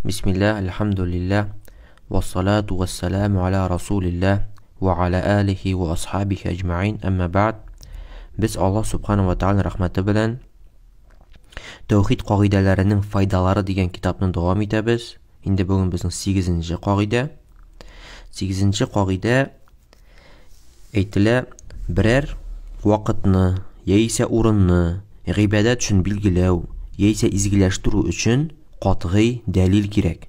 Bismillah, elhamdülillah, ve salatu ve selamu ala Resulillah ve ala alihi ve ashabihi ecma'in, amma ba'd. Biz Allah subhanahu wa ta'ala rahmeti bilen Tevhid qaidelerinin faydaları degan kitapni devam etamiz. Endi bugun bizning 8-chi qoida. 8-chi qoida aytila biror vaqtni yaisa o'rinni ibadat uchun belgilov yaisa izgilashtiruv uchun qat'iy dalil kerak.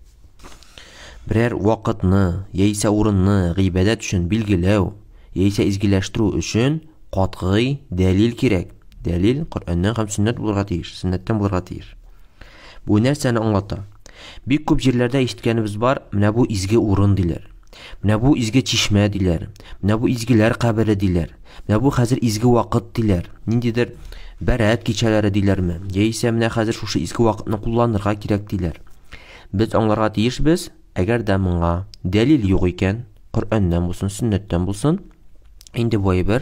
Biror vaqtni yaisa o'rinni ibadat uchun belgilov yaisa izgilashtiruv uchun qat'iy dalil kerak. Dalil Qur'ondan ham sunnat bo'lgan tiyir, sunnatdan bo'lgan tiyir. Bu narsani anglatar. Bek ko'p yerlarda eshitganimiz bor, mana bu izgi o'rin dilar. Mana bu izgi chishma dilar. Mana bu izgilar qabri dilar. Mana bu hozir izgi vaqt dilar. Nindidir barat kechalari dilarmi? Yeysa mana hozir shu izgi vaqtni qo'llanirga kerak dilar. Biz anglarga tiyishmiz, agarda bunga dalil yo'q ekan, Qur'ondan bo'lsin, sunnatdan bo'lsin, endi bu bir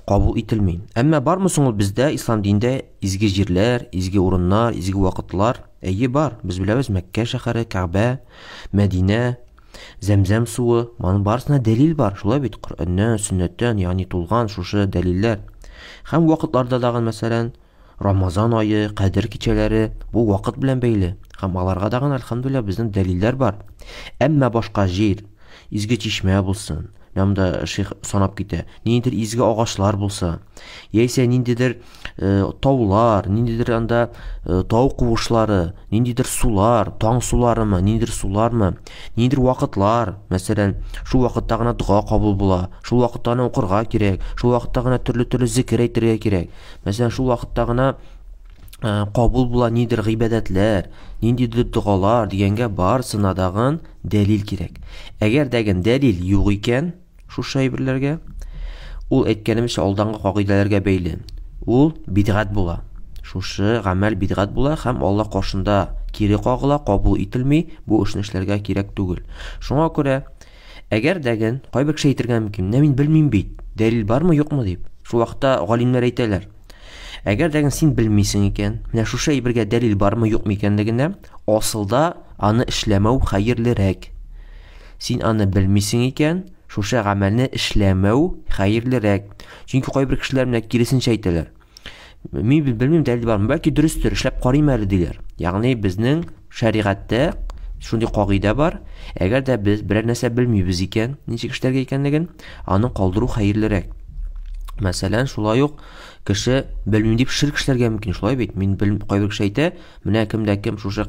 qabul etilmaydi. Ammo bormi bizda islom dinida izgi yerlar, izgi o'rinlar, izgi vaqtlar bor. Biz bilamiz Makka shahri, Ka'ba, Madina, Zamzam suvi, mana barsına dalil bor. Shulay bit Qur'ondan, sunnatdan, ya'ni to'lgan shusha dalillar. Ham vaqtlarda dag'an masalan Ramazon oyi, Qadr kechalari bu vaqt bilan bog'liq. Ham ularga dag'an alhamdulillah bizning dalillar bor. Ammo boshqa yer, izgi chishma bo'lsin, namda Şeyh sanab kete, nindidir izgi ağaçlar bulsa, yeyse nindidir tavlar, nindidir anda tavuk kuvuşları, nindidir sular, tağ suları mı, nindidir sular mı, nindidir vakitlar, mesela şu vakittagina dua kabul bula, şu vakittagina okurga gerek, şu vakittagina türlü zikir aytırga gerek, mesela şu vakittagina qabul bula nidir g'ibadetler, nindidir dualar deganga barsınadagın dalil kerak. Agar degan dalil yo'q ekan, şu şeylerge, ul etkenimiz aldanғы qaidalarga beyli. Ul bid'at bo'la. Şuшы amal bid'at bo'la, ham Allah qarşında kiri qagıla, qabul etilmey, bu ishlarga kerak tugul. Şuna ko'ra, agar degan qaybir kishi aytirgan mumkin, men bilmayman bit, dalil bormi yo'qmi deb. Shu vaqtda olimlar aytadilar. Agar degan sen bilmaysan ekan, mana shu şey birga dalil bormi yo'qmi ekanligini, aslida ani ishlamau xayrliroq. Sen ani bilmaysan ekan, şuşa amelni işlemeu hayırlırak. Çünkü qaybir kişiler bilan kirisincha aytadilar. Men bilmayman dalil bormi, balki durustdir, ishlab qarayman deydilar. Ya'ni bizning shariatda shunday qoida bor. Agarda biz biror narsa bilmaymiz ekan, necha kishilarga ekanligini, ani qoldiruv hayırlırak. Masalan, shulay yo'q, kishi bilmayman deb shirk ishlarga mumkin. Shulay bit, men qaybir kishi ayta, mana kim shusha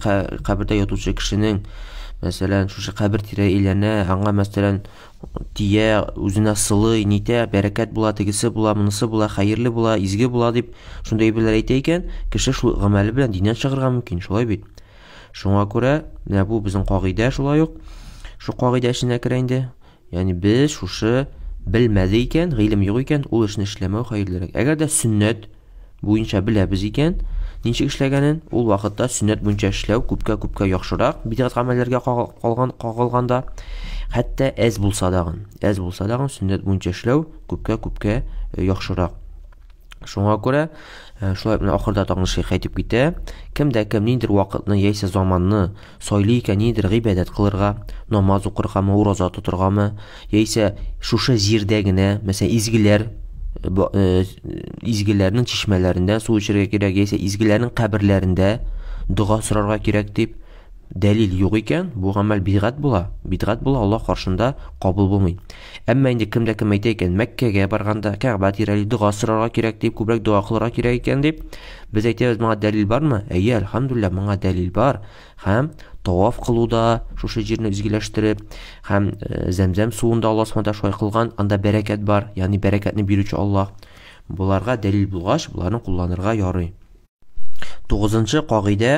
qabrda yotuvchi kishining masalan shusha qabr tiraylana, anga masalan diye o'zina sili, nita, barakat bo'la, tegisi bo'la, bunisi bo'la, xayrli bo'la, izgi bo'la deb shunday birlar aytay ekan, kishi shu amali bilan dindan chiqargan mumkin. Shulay bit. Shunga ko'ra, mana bu bizning qoida shulay yo'q. Shu qoida ishine kiraydi. Ya'ni biz shusha bilmadi ekan, ilm yo'q ekan, u ishni ishlamau xayrliroq. Agarda sunnat bo'yicha bilamiz ekan, necha ishlaganin, u vaqtda sunnat bo'yicha ishlaw ko'pga yaxshiroq. Bid'at amallarga qolganda hatto az bo'lsa dag'in sunnat bo'yicha ishlaw ko'pga yaxshiroq. Shunga ko'ra, shular bilan oxirda tog'ni Şeyh aytib ketdi. Kimda nindir vaqtni yeysa zamonni soyli ekan, nindir g'ibodat qilirga, namoz o'qirgami, ro'za tuturgami, yeysa shusha yerdagina, masalan izgilarning chishmalarida suv ichirga kerak, yeysa izgilarning qabrlarida duo so'rarga kerak deb dalil yo'q ekan, bu amal bid'at bo'la, Alloh qarshida qabul bo'lmaydi. Ammo endi kimda kim aytay ekan, Makkaga borganda Ka'ba tirali duo so'rarga kerak deb, ko'proq duo qilirga kerak ekan deb, biz aytamiz, menga dalil bormi? Alhamdulillah, menga dalil bor. Ham tavof qiluvda, shu yerni izgilashtirib, ham Zamzam suvida Alloh subhanahu va taolo qilgan, anda barakat bor, ya'ni barakatni beruvchi Alloh. Bularga dalil bo'lgach, bularni qo'llanirga yo'ray. 9-chi qoida,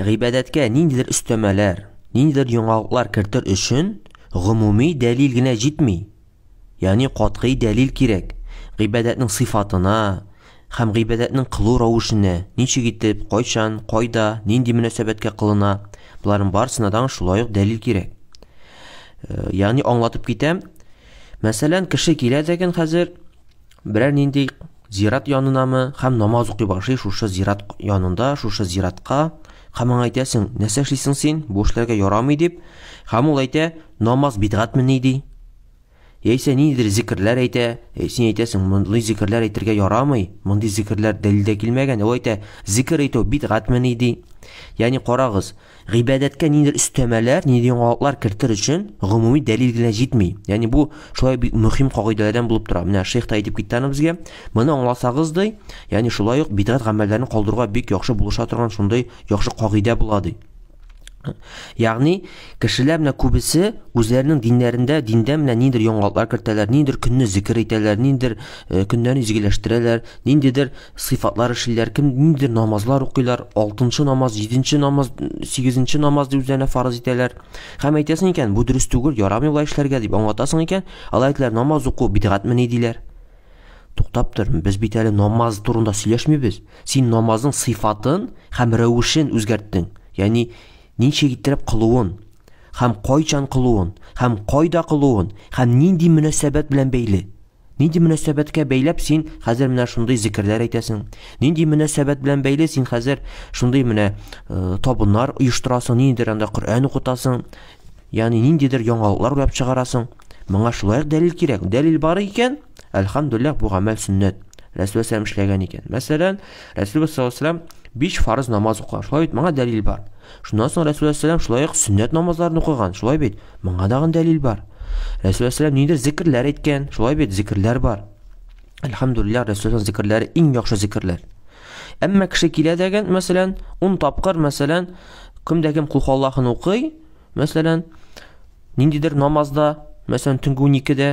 g'ibodatga nindidir üstemalar, nindidir yangiliklar kiritir uchun umumiy dalilgina yetmay. Ya'ni qat'iy dalil kerak. G'ibodatning sifatini, ham g'ibodatning qiluv ravishini, necha gitib, qachon, qayda, nindi munosabatga qilina, bularning barisidan shulay dalil kerak. Ya'ni anglatib ketam. Masalan, kishi keladi ekan hozir biror nindi ziyorat yonunami ham namoz o'qiy boshlaydi, shusha ziyorat yonunda, shusha ziyoratga һәм аңа әйтәсең, нәрсә эшлисең син, бу эшләргә ярамый дип, һәм ул әйтә, намаз бидгатмыни ди. Яисә ниндидер зикрләр әйтә, син әйтәсең, мондый зикрләр әйтергә ярамый, мондый зикрләр дәлилдә килмәгән, ул әйтә, зикр әйтү бидгатмыни ди. Ягъни карагыз, гыйбадәткә ниндидер өстәмәләр, ниндидер яңалыклар кертер өчен гомуми дәлил генә җитми. Ягъни бу шулай бик мөһим кагыйдәләрдән булып тора. Менә шейх та әйтеп китте безгә, моны аңласагыз ди, ягъни шулай ук бидгат гамәлләрне калдыруга бик яхшы булыша торган шундый яхшы кагыйдә була ди. Ягъни кешеләр менә күбесе үзләренең диндә менә ниндидер яңалыклар кертәләр, ниндидер көнне зикр итәләр, ниндидер көннәрне изгеләштерәләр, ниндидер сыйфатлар эшлиләр, кем ниндидер намазлар укыйлар, 6нчы намаз, 7нче намаз, 8нче намаз дип үзләренә фарыз итәләр. Һәм әйтәсең икән, бу дөрес түгел, ярамый булай эшләргә дип аңлатасың икән, алар әйтәләр, намаз уку бидгатмыни диләр. Туктап тор, без бит әле намаз турында сөйләшмибез. Син намазның сыйфатын һәм рәвешен үзгәрттең. Ягъни ничә китереп кылуын, һәм кайчан кылуын, һәм кайда кылуын, һәм нинди мөнәсәбәт белән бәйле. Нинди мөнәсәбәткә бәйләп син хәзер менә шундый зикрләр әйтәсең? Нинди мөнәсәбәт белән бәйле син хәзер шундый менә табыннар оештырасың, ниндидер анда Коръән укытасың? Ягъни ниндидер яңалыклар уйлап чыгарасың? Моңа шулай дәлил кирәк. Дәлил бар икән, әлхәмдүлилләһ, бу гамәл сөннәт. Рәсул сәлам эшләгән икән. Мәсәлән, Рәсул саллаллаһу 5 фарыз намаз укыган. Шулай бит, моңа дәлил бар. Шуннан соң Рәсул сәлам шулай ук сөннәт намазларын укыган. Шулай бит, моңа дагы дәлил бар. Рәсул сәлам ниндидер зикрләр әйткән. Шулай бит, зикрләр бар. Әлхәмдүлилләһ, Рәсул зикрләре иң яхшы зикрләр. Әмма кеше килә дигән, мәсәлән, 10 тапкыр, мәсәлән, кемдә кем кул Аллаһын укый, мәсәлән, ниндидер намазда, мәсәлән, төнге 12дә,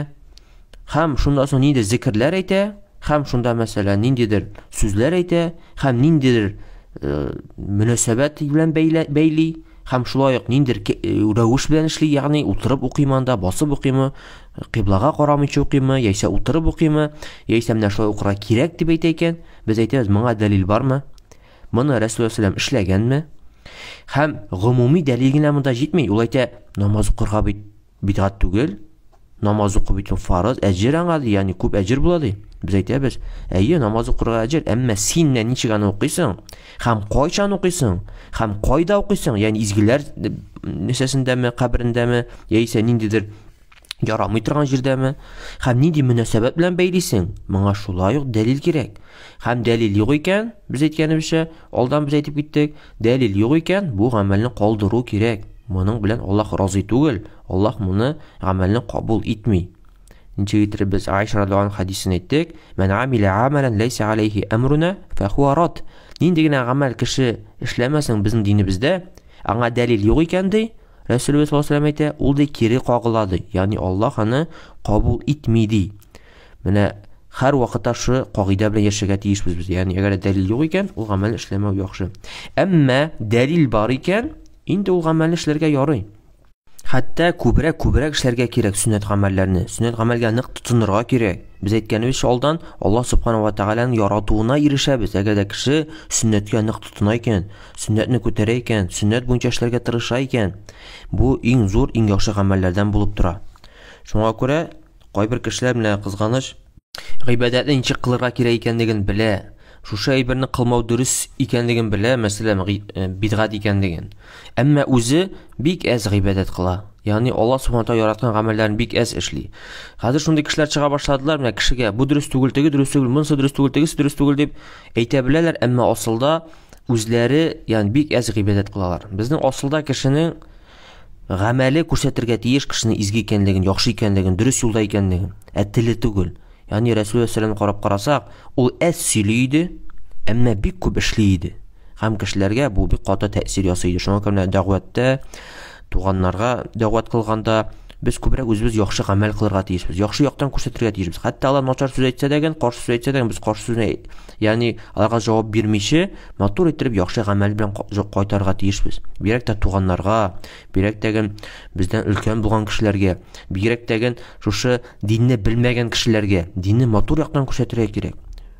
һәм шундан соң ниндидер зикрләр әйтә, һәм шунда мәсәлән ниндидер сүзләр әйтә, һәм ниндидер мөнәсәбәт белән бәйли, һәм шулай ук ниндидер рәвеш белән эшли, ягъни утырып укыймы анда, басып укыймы, кыйблага карамыйча укыймы, яисә утырып укыймы, яисә менә шулай укырга кирәк дип әйтә икән, без әйтәбез, моңа дәлил бармы? Моны Рәсул сәлам эшләгәнме? Һәм гомуми дәлил генә монда җитми. Ул әйтә, намаз укырга бит бидгат түгел, намаз укып бит фарыз, әҗер аңа, ягъни күп әҗер була ди. Biz әйтәбез, әйе, намаз укырга әҗер, әмма син ничек аны укыйсың, һәм кайчан укыйсың, һәм кайда укыйсың, ягъни изгеләр нәсәсендәме, каберендәме, яисә ниндидер ярамый торган җирдәме, һәм нинди мөнәсәбәт белән бәйлисең, моңа шулай ук дәлил кирәк. Һәм дәлил юк икән, без әйткәнебезчә, алдан біз әйтеп киттек, дәлил юк икән, бу гамәлне калдыру кирәк. Моның белән Аллаһ разый түгел, Аллаһ моны гамәлне кабул итми. Ничек итеп без Айша радиллаһу анха хадисен әйттек, "Мен амила амалан лейса алейхи амруна фахуа рад." Нинди генә гамәл кеше эшләмәсәң безнең динебездә, аңа дәлил юк икән ди, Рәсүлбез саллаллаһу алейһи ва әйтә, ул ди кире кагыла ди. Ягъни Аллаһ аны кабул итми ди. Менә һәр вакытта шу кагыйдә белән яшәргә тиешбез без. Ягъни әгәр дәлил юк икән, ул гамәл эшләмәү яхшы. Әмма дәлил бар икән, инде ул гамәлне эшләргә ярый. Хәтта күбрәк эшләргә кирәк сөннәт гамәлләрне. Сөннәт гамәлгә нык тотынырга кирәк. Без әйткәнебезчә, алдан Аллаһ субханаһу ва тааляның яратуына ирешәбез. Әгәр дә кеше сөннәткә нык тотына икән, сөннәтне күтәрә икән, сөннәт буенча эшләргә тырыша икән, бу иң зур, иң яхшы гамәлләрдән булып тора. Шуңа күрә кайбер кешеләр менә кызганыч гыйбадәтне ничек кылырга кирәк икәнлеген белә. Шушы әйберне кылмау дөрес икәнлеген белә, мәсәлән, бидгат икәнлеген. Әмма үзе бик әз гыйбадәт кыла. Ягъни Аллаһ субханаһу ва тааля яраткан гамәлләрен бик әз эшли. Хәзер шундый кешеләр чыга башладылар, менә кешегә бу дөрес түгел, теге дөрес түгел, монысы дөрес түгел, тегесе дөрес түгел дип әйтә беләләр, әмма асылда үзләре, ягъни бик әз гыйбадәт кылалар. Безнең асылда кешенең гамәле күрсәтергә тиеш кешенең изге икәнлеген, яхшы икәнлеген, дөрес юлда икәнлеген, теле түгел. Ягъни Рәсул сәлlam карап карасак, ул әз сөйли иде, әмма бик күп эшли иде. Һәм кешеләргә бу бик каты тәэсир ясый иде. Шуңа күрә дәгъвәттә, туганнарга дәгъвәт кылганда без күбрәк үзебез яхшы гамәл кылырга тиешбез. Яхшы яктан күрсәтергә тиешбез. Хәтта алар начар сүз әйтсә дә, каршы сүз әйтсә дә, без каршы сүзне, ягъни аларга җавап бирмичә, матур итеп яхшы гамәл белән кайтарга тиешбез. Бирәк тә туганнарга, бирәк тә бездән өлкән булган кешеләргә, бирәк тә шушы динне белмәгән кешеләргә динне матур яктан күрсәтергә кирәк.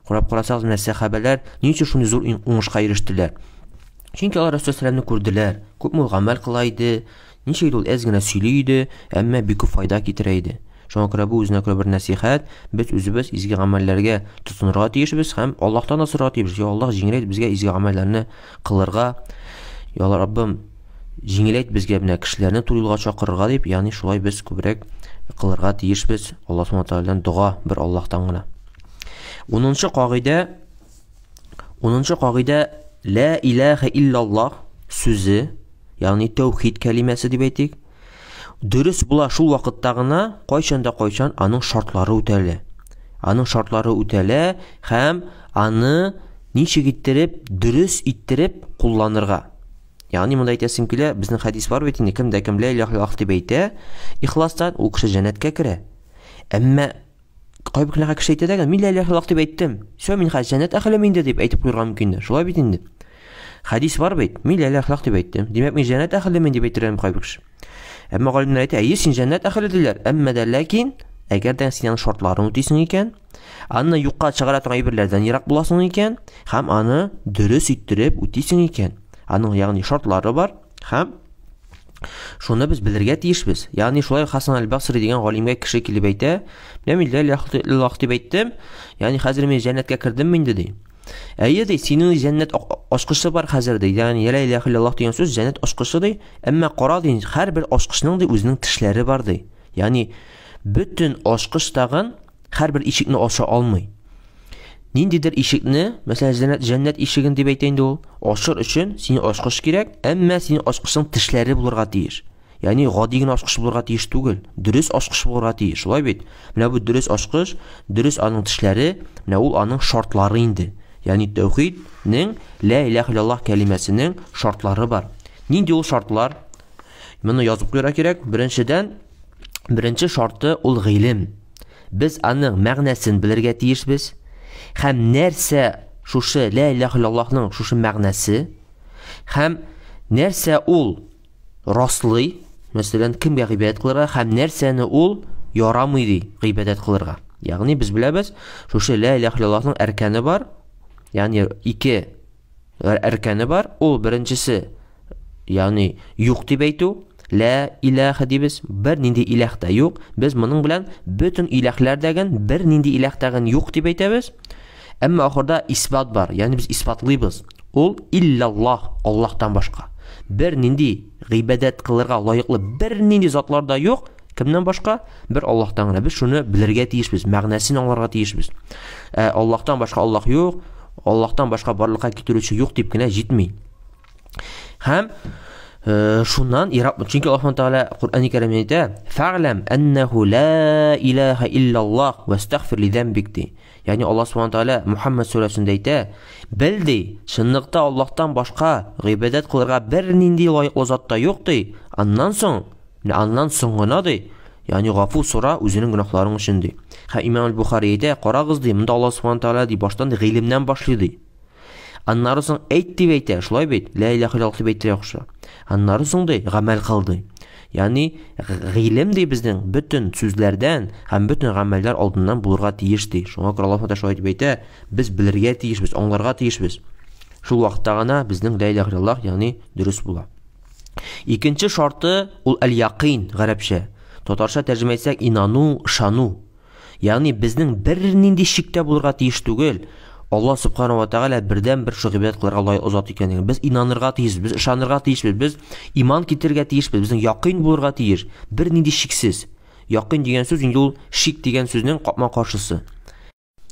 Карап карасагыз, менә сахабәләр ничек шундый зур уңышка ирештеләр? Чөнки алар Рәсул сәлламны күрделәр, күпме гамәл кыла иде, ничек ул әз генә сөйли иде, әмма бик күп файда китерә иде. Шуңа күрә бу үзенә күрә бер насихат, без үзебез изге гамәлләргә тотынырга тиешбез һәм Аллаһтан да сорарга тиешбез. Аллаһ җиңел безгә изге гамәлләрне кылырга Я Раббым, җиңеләйт безгә менә кешеләрне тур юлга чакырырга дип, ягъни шулай без күбрәк кылырга тиешбез. Алла Субхану ва Тааладан дуга бер Аллаһтан гына. 10-нчы кагыйдә ла илаха иллаллаһ сүзе, ягъни тәүхид кәлимәсе дип әйтик. Дөрес була шул вакытта гына, кайчан аның шартлары үтәлә. Аның шартлары үтәлә һәм аны ничек иттереп, дөрес иттереп кулланырга. Ягъни монда әйтәсем килә, безнең хадис бар бит инде, кемдә кем ла илаха иллаллаһ дип әйтә, ихластан ул кеше җәннәткә керә. Әмма кайбер кеше әйтә дә, мин ла илаха иллаллаһ дип әйттем, шо мин хәзер җәннәт әһлеме инде дип әйтеп куйган мөмкин. Шулай бит инде. Хадис бар бит, мин ла илаха иллаллаһ дип әйттем, димәк мин җәннәт әһлеме дип әйтергән кайбер кеше. Әмма галимнәр әйтә, син җәннәт әһле диләр, әмма дә ләкин әгәр дә син аның шартларын үтисең икән, аны юкка чыгара торган әйберләрдән ерак буласың икән, һәм аны дөрес иттереп үтисең икән. Аның ягъни шартлары бар һәм шуны без белергә тиешбез. Ягъни шулай Хасан аль-Басри дигән галимгә кеше килеп әйтә, мин ла илаха иллаллаһ дип әйттем, ягъни хәзер мин җәннәткә кирдем инде ди. Әйе ди, синең җәннәт ачкычы бар хәзер ди. Ягъни ла илаха иллаллаһ дигән сүз җәннәт ачкычы ди, әмма кара ди, һәрбер ачкычның ди үзенең тешләре бар ди. Ягъни bütün ачкыч тагын һәрбер ишекне ача алмый. Ниндидер ишекне, мәсәлән, җәннәт ишеген дип әйтә инде ул, ачыр өчен сине ачкыч кирәк, әмма синең ачкычның тешләре булырга тиеш. Ягъни гади генә ачкыч булырга тиеш түгел, дөрес ачкыч булырга тиеш. Шулай бит. Менә бу дөрес ачкыч, дөрес аның тешләре, менә ул аның шартлары инде. Ягъни тәүхиднең ла илаха иллаллаһ кәлимәсенең шартлары бар. Нинди ул шартлар? Моны язып куярга кирәк. Беренче шарты ул гыйлем. Без аның мәгънәсен белергә тиешбез. Һәм нәрсә шушы ла илаха иллаллаһның шушы мәгънәсе, һәм нәрсә ул раслый, мәсәлән, кемгә гыйбадәт кылырга, һәм нәрсәне ул ярамый ди гыйбадәт кылырга. Ягъни без беләбез, шушы ла илаха иллаллаһның әркәне бар. Ягъни 2 әркәне бар. Ул беренчесе, ягъни юк дип әйтү, ла илаха дибез, бер нинди илаһ та юк. Без моның белән бүтән илаһләрдәген бер нинди илаһ тагын юк дип әйтәбез. Әмма ахырда исбат бар. Ягъни без исбатлыйбыз. Ул иллаллаһ, Аллаһтан башка. Бер нинди гыйбадәт кылырга лаеклы бер нинди затлар да юк. Кемнән башка? Бер Аллаһтан гына. Без шуны белергә тиешбез, мәгънәсен аңларга тиешбез. Аллаһтан башка Аллаһ юк, Аллаһтан башка барлыкка китерүче юк дип кенә җитми. Һәм шуннан ирап, чөнки Аллаһ Тәгалә Куръан-ы Кәримдә әйтә: "Фәгъләм аннаху ла илаха иллаллаһ вастагфир ли занбик." Ягъни Аллаһ Субхану Тәгалә Мухаммад сүрәсендә әйтә: "Белди, чынлыкта Аллаһтан башка гыйбадәт кылырга бер нинди лаеклы зат та юк ди. Аннан соң гына ди, ягъни гафу сора үзенең гөнаһларын өчен ди." Һәм Имам аль-Бухари әйтә: "Карагыз ди, монда Аллаһ Субхану Тәгалә ди баштан гыйлемнән башлый ди. Аннары соң әйт дип әйтә, шулай бит, ла илаха иллаллаһ дип әйтә яхшы. Аннары соң ди гамәл кылды." Ягъни гыйлем ди безнең бүтән сүзләрдән һәм бүтән гамәлләр алдыннан булырга тиеш ди. Шуңа күрә Аллаһ Тәгалә шулай дип әйтә, без белергә тиешбез, аңларга тиешбез. Шул вакытта гына безнең ла илаха иллаллаһ, ягъни дөрес була. Икенче шарты ул аль-яқин, гарәпчә. Татарча тәрҗемә итсәк, инану, ышану. Ягъни безнең бер нинди шиктә булырга тиеш түгел. Аллаһ Субхану ва Тәгалә бердән бер шигъбәт кылырга лаек озат икәнлеген без инанырга тиешбез, без ышанырга тиешбез, без иман китергә тиешбез, безнең яқин булырга тиеш, бер нинди шиксез. Яқин дигән сүз инде ул шик дигән сүзнең капма каршысы.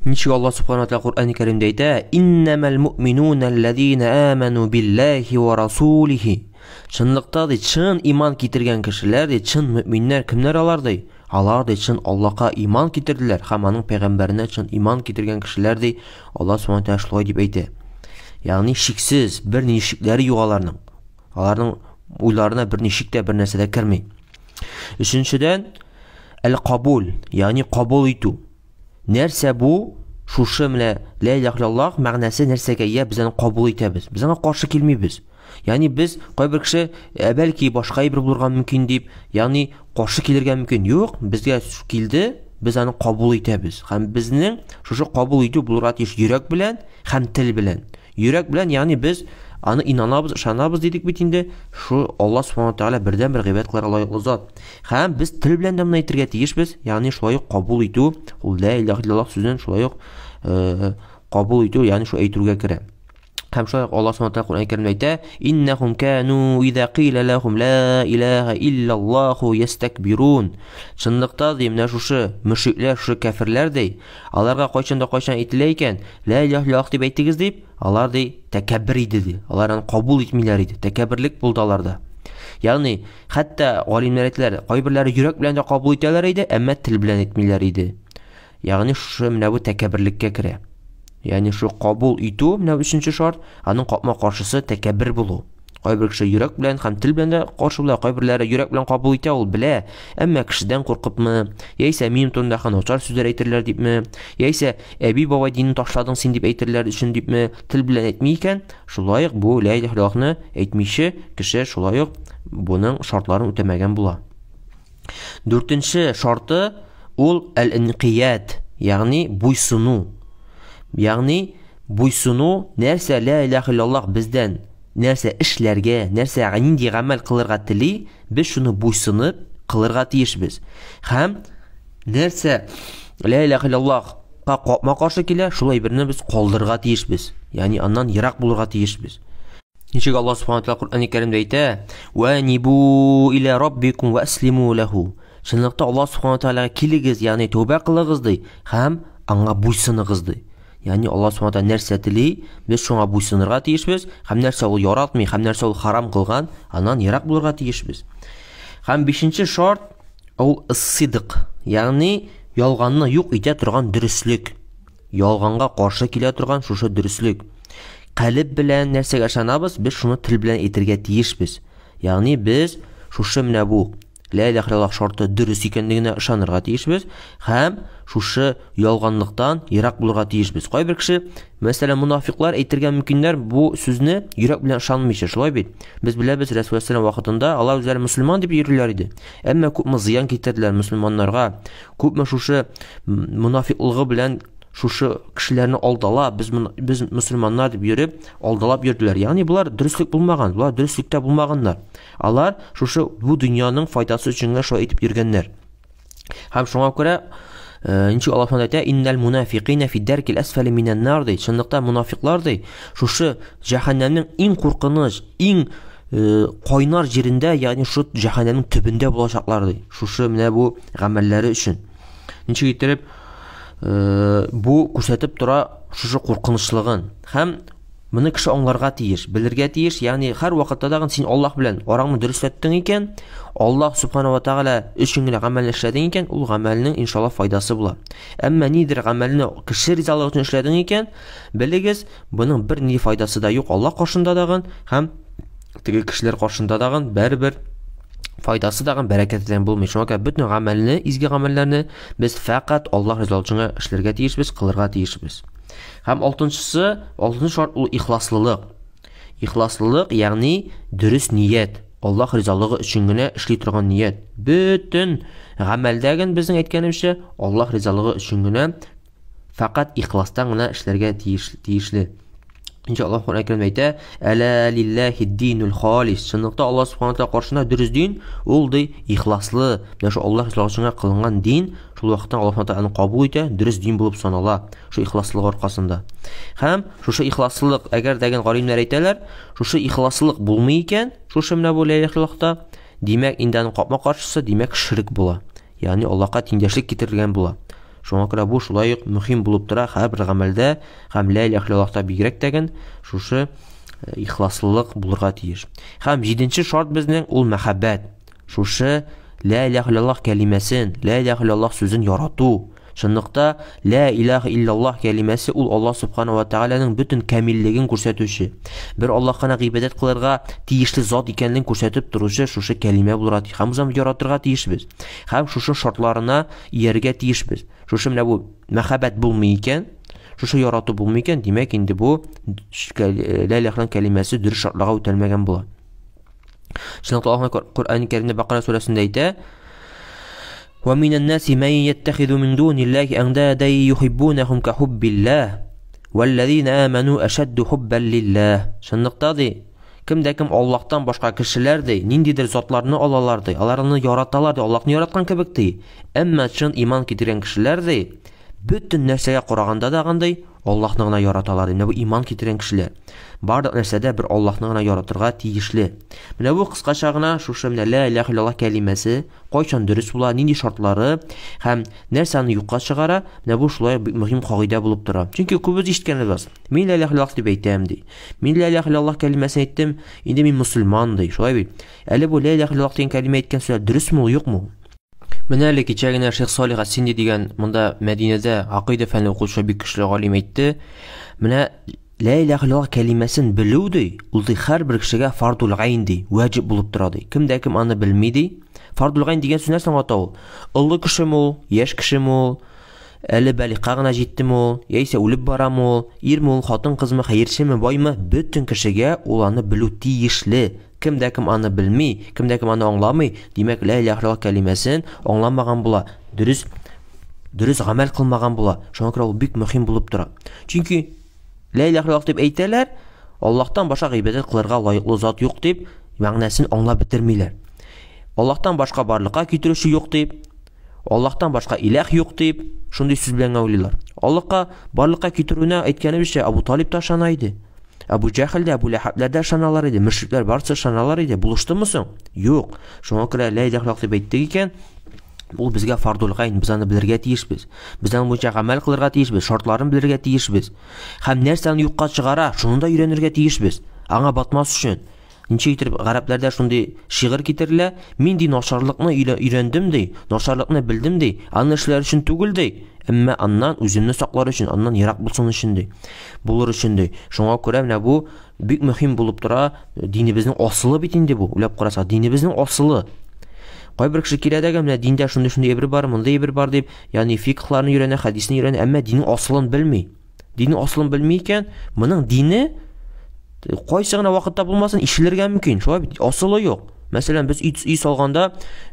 Ничек Аллаһ Субхану ва Тәгалә Куръан-ы Кәримдә әйтә: "Иннамал муъминуна аллазина аману биллаһи ва расулихи." Чынлыкта ди, чын иман китергән кешеләр ди, чын мөэминнәр кемнәр алар ди? Алар ди чын Аллаһка иман китерделәр һәм аның пәйгамбәренә чын иман китергән кешеләр ди. Аллаһ Субхану ва Тәгалә шулай дип әйтә. Ягъни шиксез, бер ни шикләре юк аларның. Аларның уйларына бер ни шик тә, бер нәрсә дә керми. Өченчедән, әл-кабул, ягъни кабул итү. Нәрсә бу? Шушы менә ла илаха иллаллаһ мәгънәсе нәрсәгә ия, без аны кабул итәбез. Без аңа каршы килмибез. Ягъни без кайбер кеше бәлки башка әйбер булырга мөмкин дип, ягъни каршы килергә мөмкин. Юк, безгә килде, без аны кабул итәбез. Һәм безнең шушы кабул итү булырга тиеш йөрәк белән һәм тел белән. Йөрәк белән, ягъни без аны инанабыз, ышанабыз дидек бит инде. Шу Аллаһ Субхану ва Тәгалә бердән бер гыйбадәт кылырга лаеклы зат. Һәм без тел белән дә моны әйтергә тиешбез. Ягъни шулай ук кабул итү, ул ла илаха иллаллаһ сүзен шулай ук кабул итү, ягъни шу әйтүгә керә. Һәм шулай Алла Субханаһу ва Тааля Куръан-ы Кәримдә әйтә: "Иннахум кану иза қила лахум ла илаха иллаллаху ястакбирун." Чынлыкта ди, менә шушы мөшрикләр, шушы кафирләр ди, аларга кайчан әйтелә икән, ла илаха иллаллах дип әйтегез дип, алар ди тәкәббир иде ди. Алар аны кабул итмиләр иде. Тәкәббирлек булды аларда. Ягъни, хәтта галимнәр әйтләр, кайберләре йөрәк белән дә кабул итәләр иде, әмма тел белән әйтмиләр иде. Ягъни, шушы менә бу тәкәббирлеккә керә. Ягъни, шу кабул итү менә өченче шарт, аның капма-каршысы тәкәббир булу. Кайбер кеше йөрәк белән һәм тел белән дә каршы була, кайберләре йөрәк белән кабул итә, ул белә, әмма кешедән куркыпмы, яисә мин турында начар сүзләр әйтерләр дипме, яисә әби бабай динен ташладың син дип әйтерләр өчен дипме, тел белән әйтми икән, шулай ук бу ла илаха иллаллахны әйтмичә кеше шулай ук буның шартларын үтәмәгән була. Дүртенче шарты ул әл-инқият, ягъни буйсыну. Ягъни буйсыну, нәрсә ла илаха иллаллах бездән нәрсә эшләргә, нәрсә нинди гамәл кылырга тели, без шуны буйсынып кылырга тиешбез. Һәм нәрсә ла илаха иллаллахка капма-каршы килә, шулай берне без калдырырга тиешбез. Ягъни аннан ерак булырга тиешбез. Ничек Алла Субханаһу ва Тааля Куръан-ы Кәримдә әйтә: "Ва нибу иля раббикум ва аслиму лаху." Чынлыкта Алла Субханаһу ва Тааляга килегез, ягъни тәүбә кылыгыз ди, һәм аңа буйсыныгыз ди. Ягъни Алла Субханаһу ва Тааля нәрсә тели, без шуңа буйсынырга тиешбез, һәм нәрсә ул яратмый, һәм нәрсә ул харам кылган, аннан ерак булырга тиешбез. Һәм бишенче шарт ул ис-сидq, ягъни ялганны юк итә торган дөрестлек. Ялганга каршы килә торган шушы дөрестлек. Калып белән нәрсәгә ышанабыз, без шуны тел белән әйтергә тиешбез. Ягъни без шушы менә бу ла илаха иллаллах шарты дөрес икәнлегенә ышанырга тиешбез, һәм шушы ялганлыктан ерак булырга тиешбез. Кайбер кеше, мәсәлән, мунафиклар әйтергә мөмкиннәр бу сүзне йөрәк белән ышанмыйча, шулай бит. Без беләбез, Рәсул саллаллаху алейһи вакытында алар үзләре мөселман дип йөриләр иде. Әмма күпме зыян китерделәр мөселманнарга, күпме шушы мунафиклыгы белән шушы кешеләрне алдала, без мөселманнар дип йөреп, алдалап йөрделәр. Ягъни булар дөрестлек булмаган, булар дөрестлектә булмаганнар. Алар шушы бу дөньяның файдасы өчен генә шулай итеп йөргәннәр. Һәм шуңа күрә ничек Алла әйтә: "Иннал мунафиқина фи даркил асфали минан нар" ди. Чынлыкта мунафиклар ди, шушы җәһәннәмнең иң куркыныч, иң кайнар җирендә, ягъни шу җәһәннәмнең төбендә булачаклар ди. Шушы менә бу гамәлләре өчен. Ничек итеп бу күрсәтеп тора шушы куркынычлыгын. Һәм моны кеше аңларга тиеш, белергә тиеш. Ягъни һәр вакытта дагы син Аллаһ белән араңны дөрестләттең икән, Аллаһ Субханаһу ва Тааля өчен генә гамәл эшләдең икән, ул гамәлнең иншаллаһ файдасы була. Әмма нидер гамәлне кеше ризалыгы өчен эшләдең икән, белегез, буның бер ни файдасы да юк Аллаһ каршында дагы, һәм теге кешеләр каршында дагы бер файдасы дагы бәрәкәтдән булмый. Шуңа күрә бөтен гамәлне, изге гамәлләрне без фақат Аллаһ ризалыгына эшләргә тиешбез, кылырга тиешбез. Һәм алтынчысы шарт ул ихласлылык. Ихласлылык, ягъни дөрес ният. Аллаһ ризалыгы өчен генә эшли торган ният. Бөтен гамәлдәген безнең әйткәнебезчә Аллаһ ризалыгы өчен генә фақат ихластан гына эшләргә тиешле. Иншаллах Аллаһ Куръан-ы Кәримдә әйтә: "Әла лиллаһи динул халис." Чынлыкта Аллаһ Субханаһу ва Тааля каршында дөрес дин ул ди ихласлы. Менә шу Аллаһ ризалыгына кылынган дин, шул вакытта Аллаһ Субханаһу ва Тааля аны кабул итә, дөрес дин булып санала, шу ихласлык аркасында. Һәм шушы ихласлык, әгәр дәген галимнәр әйтәләр, шушы ихласлык булмый икән, шушы менә бу ла илаһа иллаллахта, димәк инде аның капма каршысы, димәк ширк була. Ягъни Аллаһка тиңдәшлек китергән була. Шуңа күрә бу шулай ук мөһим булып тора һәрбер гамәлдә, һәм ла илаһа иллаллахта бигрәк тәген шушы ихласлылык булырга тиеш. Һәм 7нче шарт безнең ул мәхәббәт. Шушы ла илаһа иллаллах кәлимәсен, ла илаһа иллаллах сүзен ярату. Чынлыкта ла илаһа иллаллах кәлимәсе ул Аллаһ Субханаһу ва Тааляның бөтен камиллеген күрсәтүче. Бер Аллаһка гыйбадәт кылырга тиешле зат икәнлеген күрсәтеп торучы шушы кәлимә булырга тиеш. Һәм узам яратырга тиешбез. Һәм шушы шартларына ияргә тиешбез. Шушы менә бу мәхәббәт булмый икән, шушы ярату булмый икән, димәк инде бу ла илаһ кәлимәсе дөрес шартларга үтәлмәгән була. Чынлыкта Аллаһ Куръан-ы Кәримдә Бакара сүрәсендә әйтә: ومن الناس من يتخذ من دون الله أندادا يحبونهم كحب الله والذين آمنوا أشد حبا لله. Чынлыкта ди, кемдә-кем Аллаһтан башка кешеләр ди, ниндидер затларны алалар ди, аларны яраталар ди, Аллаһны яраткан кебек ди. Әмма чын иман китергән кешеләр ди, бөтен нәрсәгә караганда дагы ди, Аллаһны гына яраталар. Менә бу иман китергән кешеләр. Барлык нәрсәдә бер Аллаһны гына яратырга тиешле. Менә бу кыскача гына шушы менә ла иляха илляллаһ кәлимәсе кайчан дөрес була, нинди шартлары һәм нәрсәне юкка чыгара, менә бу шулай мөһим кагыйдә булып тора. Чөнки күбез ишеткәнбез. Мин ла иляха илляллаһ дип әйтәм ди. Мин ла иляха илляллаһ кәлимәсен әйттем, инде мин мусульман ди. Шулай бит. Әле бу ла иляха илляллаһ дигән кәлимә әйткән сүз дөресме ул, юкмы? Менә әле кичә генә Шейх Салих ас-Синди дигән монда Мәдинәдә акыйда фәне укучы бик көчле галим әйтте. Менә ла иляха илляллаһ кәлимәсен белү ди, ул ди һәрбер кешегә фардул гайн ди, ваҗиб булып тора ди. Кемдә кем аны белми ди. Фардул гайн дигән сүз нәрсә аңлата? Уллы кешеме ул, яшь кешеме ул, әле бәлигъгә гына җиттеме ул, яисә үлеп барамы ул, ирме ул, хатын-кызмы, хәерчеме, байма, бөтен кешегә ул аны белү тиешле. Кемдә кем аны белми, кемдә кем аны аңламый, димәк ла иляха илляллаһ кәлимәсен аңламаган була, дөрес гамәл кылмаган була. Шуңа күрә ул бик мөһим булып тора. Чөнки ла иляха илляллаһ дип әйтәләр, Аллаһтан башка гыйбадәт кылырга лаеклы зат юк дип, мәгънәсен аңлап бетермиләр. Аллаһтан башка барлыкка китерүче юк дип, Аллаһтан башка иләх юк дип, шундый сүз белән уйлыйлар. Аллаһка барлыкка китерүне әйткәнебезчә, Абу Талиб та ышана иде. Абу Джахл да, Абу Лахаб да ышаналар иде, мөшрикләр барысы ышаналар иде. Булыштымы соң? Юк. Шуңа күрә ла иляха илляллаһ дип әйттек икән, ул безгә фардул гайн, без аны белергә тиешбез. Без аны буенча гамәл кылырга тиешбез, шартларын белергә тиешбез. Һәм нәрсәне юкка чыгара, шуны да өйрәнергә тиешбез. Аңа батмас өчен. Ничә итеп гарәпләрдә шундый шигырь китерелә, мин ди начарлыкны өйрәндем ди, начарлыкны белдем ди, аны эшләр өчен түгел ди, әмма аннан үземне саклар өчен, аннан ерак булсын өчен ди, булыр өчен ди. Шуңа күрә менә бу бик мөһим булып тора, динебезнең асылы бит инде бу. Уйлап караса, динебезнең асылы. Кайбер кеше килә дә менә диндә шундый әйбер бар, монда әйбер бар дип, ягъни фикхларны өйрәнә, хадисны өйрәнә, әмма диннең асылын белми. Диннең асылын белми икән, моның дине кайсы гына вакытта булмасын ишелергә мөмкин. Шулай бит, асылы юк. Мәсәлән, без үй салганда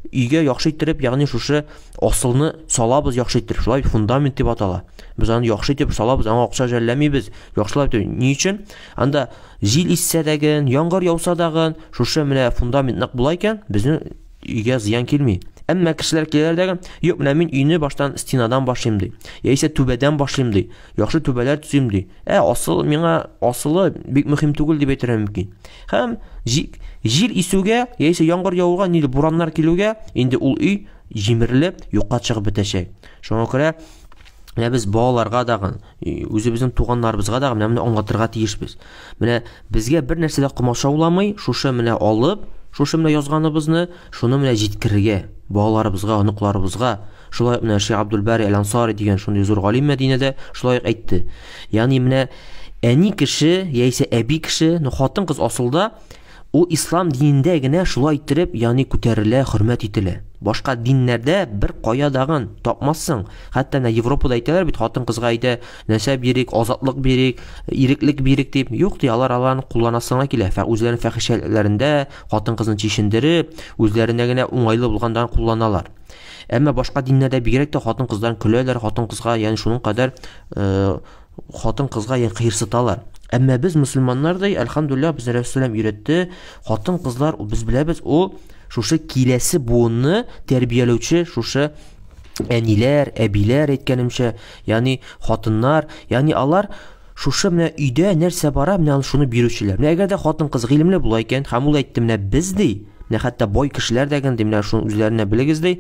өйгә яхшы иттереп, ягъни шушы асылны салабыз яхшы иттереп, шулай фундамент дип атала. Без аны яхшы итеп салабыз, аңа акча жәлләмибез, яхшылап итеп. Ни өчен? Анда җил иссә дәген, яңгыр яуса дагын, шушы менә фундамент нык була икән, безнең өйгә зыян килми. Әмма кешеләр киләләр дәген, юк, менә мин өйне баштан стенадан башлыйм ди, яисә түбәдән башлыйм ди, яхшы түбәләр төзим ди. Асыл миңа асылы бик мөһим түгел дип әйтергә мөмкин. Һәм җил исүгә, яисә яңгыр яуга, нидә бураннар килүгә, инде ул өй җимерелеп, юкка чыгып бетәчәк. Шуңа күрә менә без балаларга дагы, үзебезнең туганнарыбызга дагы менә аңлатырга тиешбез. Менә безгә бер нәрсә дә кымашауламый, шушы менә алып, шушы менә язганыбызны, шуны менә җиткерергә, балаларыбызга, оныкларыбызга. Шулай менә Шейх Абдул-Бари Әл-Ансари дигән шундый зур галим Мәдинәдә шулай әйтте. Ягъни менә әни кеше, яисә әби кеше, хатын-кыз асылда ул ислам динендә генә шулай иттереп, ягъни күтәрелә, хөрмәт ителә. Башка диннәрдә бер кая дагын тапмассың. Хәтта менә Европада әйтәләр бит, хатын-кызга әйтә, нәрсә бирик, азатлык бирик, иреклек бирик дип. Юк ди, алар аларны кулланасыңа килә. Үзләренең фәхишәләрендә хатын-кызны чишендереп, үзләренә генә уңайлы булгандан кулланалар. Әмма башка диннәрдә бигрәк тә хатын-кыздан көләләр, хатын-кызга, ягъни шуның кадәр хатын-кызга кыерсыталар. Әмма без мусульманнар да, әлхәмдүлилләһ, без Рәсүләм өйрәтте, хатын-кызлар, без беләбез, ул шушы киләсе буынны тәрбияләүче шушы әниләр, әбиләр әйткәнемчә, ягъни хатыннар, ягъни алар шушы менә өйдә нәрсә бара, менә шуны бирүчеләр. Менә әгәр дә хатын-кыз гыйлемле була икән, һәм ул әйтте, менә без ди, менә хәтта бай кешеләр дәгән ди, менә шуны үзләренә белегез ди,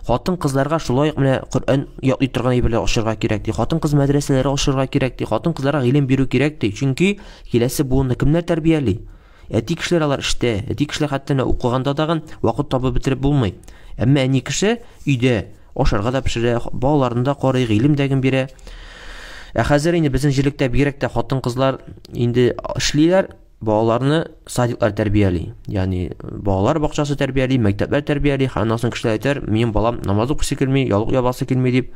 хатын-кызларга шулай менә Коръән яклый торган әйберләр ашырга кирәк ди, хатын-кыз мәдрәсәләре ашырга кирәк ди, хатын-кызларга гыйлем бирү кирәк ди. Чөнки киләсе буынны кемнәр тәрбияли? Әти кешеләр алар эштә, әти кешеләр хәтта укыганда дагы вакыт табып бетереп булмый. Әмма әни кеше өйдә ашарга да пешерә, балаларын да карый, гыйлем дәген бирә. Хәзер инде безнең җирлектә бигрәк тә хатын-кызлар инде эшлиләр, балаларны садиклар тәрбияли. Ягъни балалар бакчасы тәрбияли, мәктәпләр тәрбияли. Аннан соң кешеләр әйтәр, минем балам намаз укыйсы килми, ялык ябасы килми дип.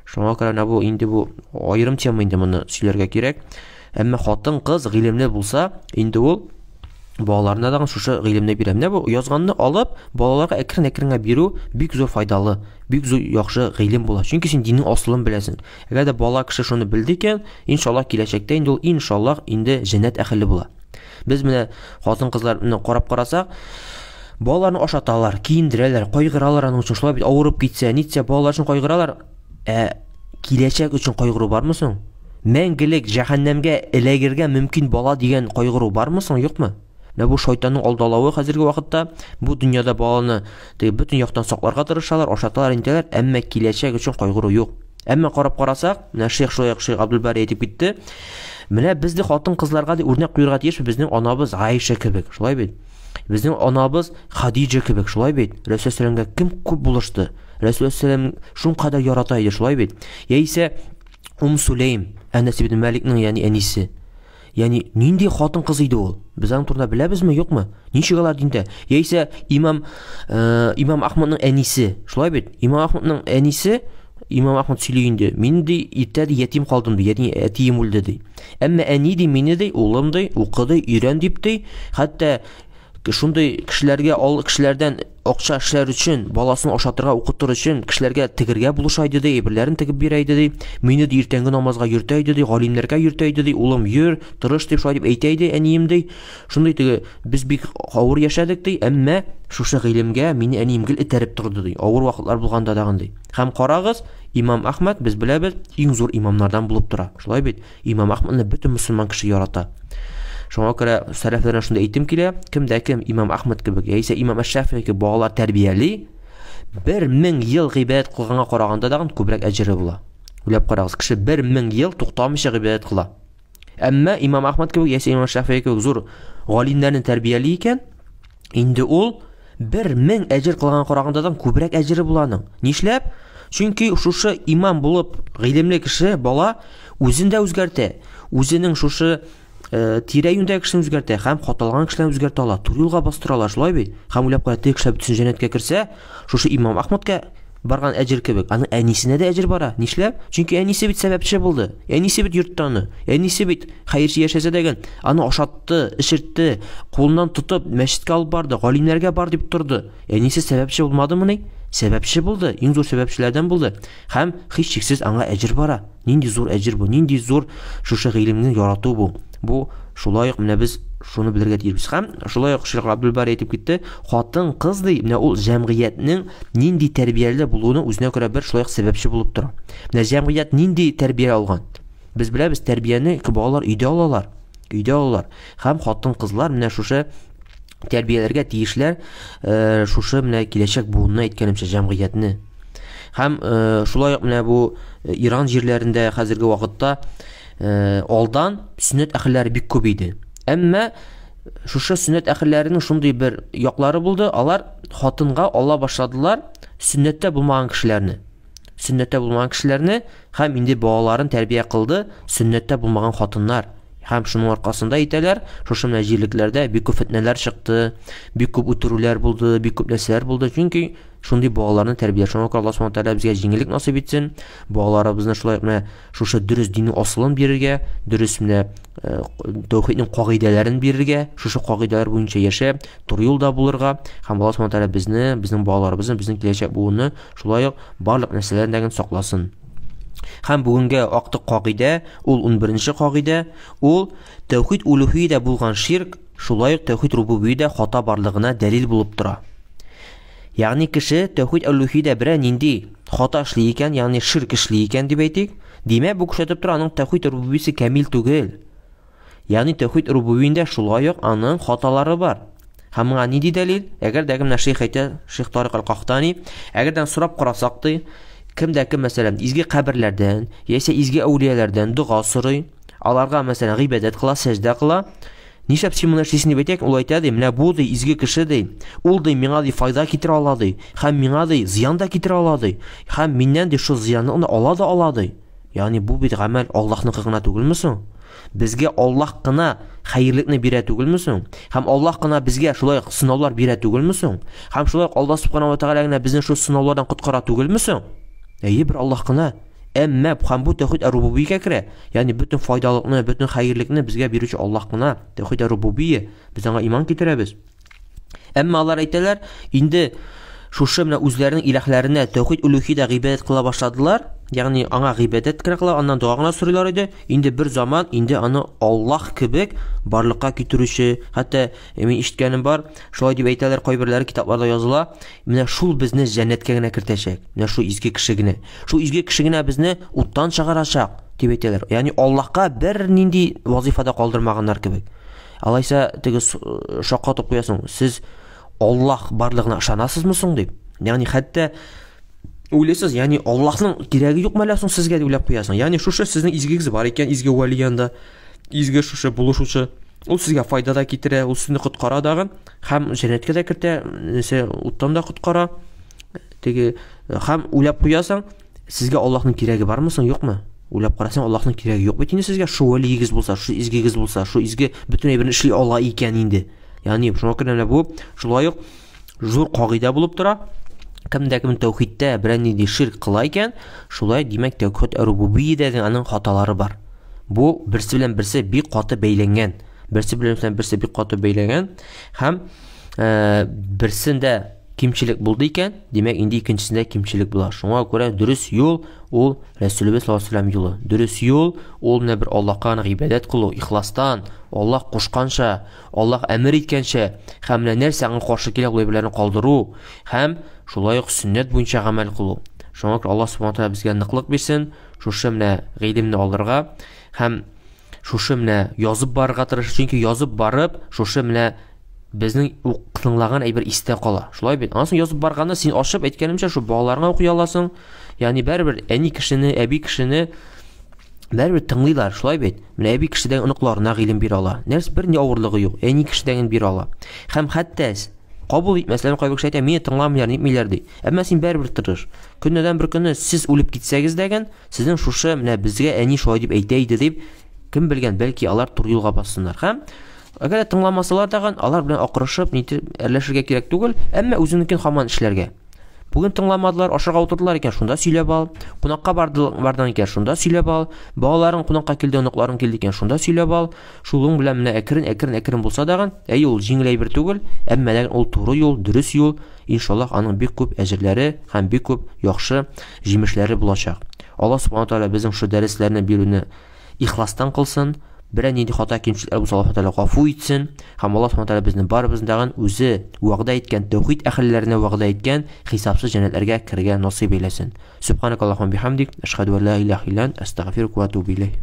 Шуңа күрә бу инде бу аерым тема, инде моны сөйләргә кирәк. Әмма хатын-кыз гыйлемле булса, инде ул балаларына да шушы гыйлемне бирә. Менә бу язганны алып, балаларга әкрен-әкрен бирү бик зур файдалы, бик зур яхшы гыйлем була. Чөнки син диннең асылын беләсең. Әгәр дә бала кеше шуны белде икән, иншаллах киләчәктә инде ул иншаллах инде җәннәт әһле була. Без менә хатын-кызларны карап карасак, балаларны ашаталар, киендерәләр, кайгыралар аның өчен. Шулай бит авырып китсә, нитсә балалар өчен кайгыралар. Киләчәк өчен кайгыру бармы соң? мәңгелек җәһәннәмгә эләгергә мөмкин бала дигән кайгыру бармы соң, юкмы? Менә бу шайтанның алдалавы хәзерге вакытта бу дөньяда баланы бөтен яктан сакларга тырышалар, ашаталар, интеләр, әмма киләчәк өчен кайгыру юк. Әмма карап карасак, менә Шейх Абдулбари әйтеп китте. Менә безне хатын-кызларга үрнәк куярга тиеш, безнең анабыз Айша кебек, шулай бит. Безнең анабыз Хадиҗа кебек, шулай бит. Рәсүл сәламгә кем күп булышты? Рәсүл сәлам шун кадәр ярата иде, шулай бит. Яисә Сулейм, Анас ибн Маликның әнисе. Yani нинди хатын кыз иде ул? Без аның турында беләбезме, юкмы? Ничек алар диндә? Яисә Имам Ахмадның әнисе, шулай бит? Имам Ахмадның әнисе, Имам Ахмад сөйли инде. Мин ди иртә ятим калдым ди, ягъни әтием үлде ди. Әмма әни ди мине ди, улым ди, укыды, өйрән дип ди. Хәтта шундый кешеләрдән акча эшләр өчен, баласын ашатырга, укытыр өчен кешеләргә тегергә булыша иде ди, берләрен тегеп бирә иде ди. Мине ди иртәнге намазга йөртә иде ди, галимнәргә йөртә иде ди. Улым йөр, тырыш дип шулай дип әйтә иде әнием ди. Шундый теге без бик авыр яшәдек ди, әмма шушы гыйлемгә мине әнием гел этәреп торды ди. Авыр вакытлар булганда дагын ди. Һәм карагыз, Имам Ахмад без беләбез, иң зур имамнардан булып тора. Шулай бит? Имам Ахмадны бөтен мөселман кеше ярата. Шуңа күрә сәләфләрдән шунда әйтем килә, кемдә кем Имам Ахмад кебек, яисә Имам Аш-Шафии кебек балалар тәрбияли, 1000 ел гыйбадәт кылганга караганда дагы күбрәк әҗере була. Уйлап карагыз, кеше 1000 ел туктамыйча гыйбадәт кыла. Әмма Имам Ахмад кебек, яисә Имам Аш-Шафии кебек зур галимнәрне тәрбияли икән, инде ул 1000 әҗер кылганга караганда дагы күбрәк әҗере була аның. Нишләп? Чөнки шушы имам булып гыйлемле кеше бала үзен дә үзгәртә, үзенең шушы тирә-юньдәге кешене үзгәртә һәм хаталган кешеләрне үзгәртә ала, тур юлга бастыралар, шулай бит. Һәм уйлап кара, теге кеше бөтен җәннәткә керсә, шушы Имам Ахмадка барган әҗер кебек, аның әнисенә дә әҗер бара. Нишләп? Чөнки әнисе бит сәбәпче булды. Әнисе бит йөртте аны. Әнисе бит хәерче яшәсә дәгән, аны ашатты, эшертте, кулыннан тотып мәчеткә алып барды, галимнәргә бар дип торды. Әнисе сәбәпче булмадымы ни? Сәбәпче булды, иң зур сәбәпчеләрдән булды. Һәм һичшиксез аңа әҗер бара. Нинди зур әҗер бу, нинди зур шушы гыйлемне ярату бу. Бу шулай ук менә без шуны белергә тиешбез. Һәм шулай ук Шейх Абдулбари әйтеп китте, хатын кыз ди, менә ул җәмгыятьнең нинди тәрбияле булуына үзенә күрә бер шулай ук сәбәпче булып тора. Менә җәмгыять нинди тәрбия алган? Без беләбез, тәрбияне балалар өйдә алалар. Өйдә алалар. Һәм хатын кызлар менә шушы тәрбияләргә тиешләр, шушы менә киләчәк буынны әйткәнемчә җәмгыятьне. Һәм шулай ук менә бу Иран җирләрендә хәзерге вакытта алдан сүннәт әһелләре бик күп иде. Әмма шушы сүннәт әһелләренең шундый бер яклары булды, алар хатынга ала башладылар сүннәттә булмаган кешеләрне. Сүннәттә булмаган кешеләрне һәм инде балаларын тәрбия кылды сүннәттә булмаган хатыннар. Һәм шуның аркасында әйтәләр, шушы менә җирлекләрдә бик күп фитнәләр чыкты, бик күп үтерүләр булды, бик күп нәрсәләр булды. Чөнки шундый балаларны тәрбияләшә Алла Субханаһу Тәгалә безгә җиңеллек насыйп итсен. Балаларыбызны шулай менә шушы дөрес дини асылын бирергә, дөрес менә тәүхидның кагыйдәләрен бирергә, шушы кагыйдәләр буенча яшәп, тур юлда булырга һәм Алла Субханаһу Тәгалә безне, безнең балаларыбызны, безнең киләчәк буынны шулай ук барлык нәрсәләрдән сакласын. Һәм бүгенгә актык кагыйдә, ул 11нче кагыйдә, ул тәүхид улухиядә булган ширк, шулай ук тәүхид рубубиядә хата барлыгына дәлил булып тора. Ягъни кеше тәүхид улухиядә берәр нинди хата эшли икән, ягъни ширк эшли икән дип әйтик, димәк бу күрсәтеп тора, аның тәүхид рубубиясе камил түгел. Ягъни тәүхид рубубиядә шулай ук аның хаталары бар. Һәм моңа нинди дәлил? Әгәр дә кемнәр Шейх әйтә, Шейх Тарик аль-Кахтани, әгәрдән сорап карасак ди, кемдә кем мәсәлән изге каберләрдән, яисә изге әүлияләрдән дуга сорый, аларга мәсәлән гыйбадәт кыла, сәҗдә кыла. Нишләп син моны эшлисең дип әйтәк, ул әйтә ди, менә бу ди изге кеше ди, ул ди миңа ди файда китерә ала ди, һәм миңа ди зыян да китерә ала ди, һәм миннән ди шу зыянны ала ди. Ягъни бу бит гамәл Аллаһныкы гына түгелме соң? Безгә Аллаһ кына хәерлекне бирә түгелме соң? Һәм Аллаһ кына безгә шулай сынаулар бирә түгелме соң? Һәм шулай Аллаһ Субханаһу ва Тәгалә генә безне шу сынаулардан коткара түгелме соң? Әйе, бер Аллаһ кына. Әмма һәм бу тәүхид рубубиягә керә. Ягъни бөтен файдалыкны, бөтен хәерлекне безгә бирүче Аллаһ кына. Тәүхид рубубия. Без аңа иман китерәбез. Әмма алар әйтәләр, инде шушы менә үзләренең илаһләренә тәүхид улухидә гыйбадәт кыла башладылар, ягъни аңа гыйбадәт кенә кыла, аннан дуа гына сорыйлар иде. Инде бер заман инде аны Аллаһ кебек барлыкка китерүче, хәтта мин ишеткәнем бар, шулай дип әйтәләр, кайберләре китапларда языла, менә шул безне җәннәткә генә кертәчәк. Менә шул изге кеше генә. Шул изге кеше генә безне уттан чыгарачак дип әйтәләр. Ягъни Аллаһка бер нинди вазифада калдырмаганнар кебек. Алайса теге шаккатып куясың, сез Аллаһ барлыгына ышанасызмы соң дип. Ягъни хәтта уйлыйсыз, ягъни Аллаһның кирәге юк мәлә соң сезгә дип уйлап куясың. Ягъни шушы сезнең изгегез бар икән, изге вәли янда, изге шушы булышучы, ул сезгә файда да китерә, ул сезне коткара дагы, һәм җәннәткә дә кертә, уттан да коткара. Теге һәм уйлап куясың, сезгә Аллаһның кирәге бармы соң, юкмы? Уйлап карасаң, Аллаһның кирәге юк бит инде сезгә, шу вәлигез булса, шу изгегез булса, шу изге бөтенләй берне эшли ала икән инде. Ягъни шуңа күрә бу шулай ук зур кагыйдә булып тора. Кемдә кем тәүхидтә берәр нинди ширк кыла икән, шулай димәк тәүхид рубубиядә аның хаталары бар. Бу берсе белән берсе бик каты бәйләнгән. Берсе белән берсе бик каты бәйләнгән һәм берсендә кимчилек булды икән, димәк инде икенчесендә кимчилек була. Шуңа күрә дөрес юл ул Рәсүлебез саллаллаһу алейһи ва сәллям юлы. Дөрес юл ул менә бер Аллаһка гыйбадәт кылу, ихластан, Аллаһ кушканча, Аллаһ әмер иткәнчә, һәм нәрсәгә каршы килә ул белән калдыру, һәм шулай ук сөннәт буенча гамәл кылу. Шуңа күрә Аллаһ субханаһу ва тааля безгә ныклык бирсен, шушы менә гыйлемне алырга һәм шушы менә язып барырга тырыш, чөнки язып барып, шушы менә безнең укытылган әйбер истә кала. Шулай бит. Аннан соң язып барганда син ашып әйткәнемчә шу балаларга укый аласың. Ягъни бәрбер әни кешене, әби кешене бәрбер тыңлыйлар, шулай бит. Менә әби кешедән оныкларына гыйлем бирә ала. Нәрсә бер ни авырлыгы юк. Әни кешедән бирә ала. Һәм хәтта кабул итмәсләр, кайбер кеше әйтә, мине тыңламыйлар, нитмиләр ди. Әмма син бәрбер тырыш. Көннәдән бер көнне сез үлеп китсәгез дәгән, сезнең шушы менә безгә әни шулай дип әйтә иде дип, кем белгән, бәлки алар туры юлга бассыннар. Һәм әгәр тыңламасалар даган, алар белән акырышып, нитеп әрләшергә кирәк түгел, әмма үзенекен һаман эшләргә. Бүген тыңламадылар, ашарга утырдылар икән, шунда сөйләп ал. Кунакка бардан икән, шунда сөйләп ал. Балаларың кунакка килде, оныкларың килде икән, шунда сөйләп ал. Шулың белән менә әкрен булса даган, ул җиңел әйбер түгел, әмма ләкин ул туры юл, дөрес юл. Иншаллаһ аның бик күп әҗерләре һәм бик күп яхшы җимешләре булачак. Аллаһ субханаһу ва тааля безнең шу дәресләрне бирүне ихластан кылсын. Берәр нинди хата кимчелекләр булса, Аллаһ тааля гафу итсен. Һәм Аллаһ субханаһу ва тааля безне барыбызны даган үзе вәгъдә иткән тәүхид әһелләренә вәгъдә иткән хисапсыз җәннәтләргә кергән насыйп әйләсен. Субханакаллаһумма бихамдик, ашһаду ан ла илаһа илля ант, астагфирука ва атубу илейк.